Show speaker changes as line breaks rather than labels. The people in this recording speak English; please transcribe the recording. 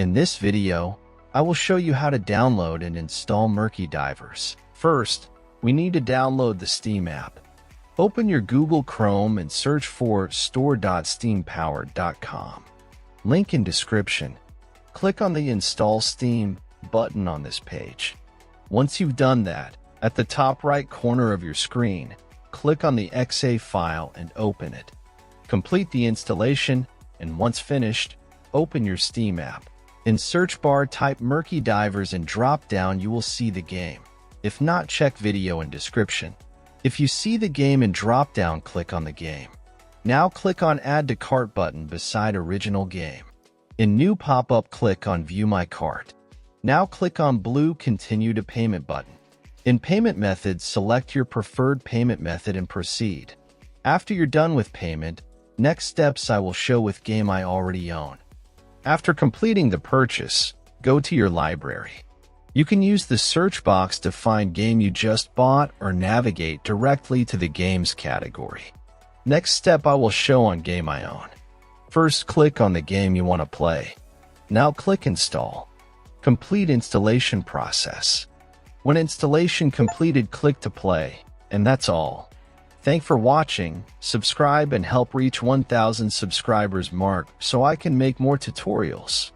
In this video, I will show you how to download and install Murky Divers. First, we need to download the Steam app. Open your Google Chrome and search for store.steampowered.com. Link in description. Click on the Install Steam button on this page. Once you've done that, at the top right corner of your screen, click on the .exe file and open it. Complete the installation, and once finished, open your Steam app. In search bar, type Murky Divers and drop down you will see the game. If not, check video in description. If you see the game in drop down, click on the game. Now click on Add to Cart button beside original game. In new pop-up, click on View My Cart. Now click on blue Continue to Payment button. In payment methods, select your preferred payment method and proceed. After you're done with payment, next steps I will show with game I already own. After completing the purchase, go to your library. You can use the search box to find game you just bought or navigate directly to the games category. Next step I will show on game I own. First, click on the game you want to play. Now click Install. Complete installation process. When installation completed, click to play, and that's all. Thanks for watching. Subscribe and help reach 1,000 subscribers mark so I can make more tutorials.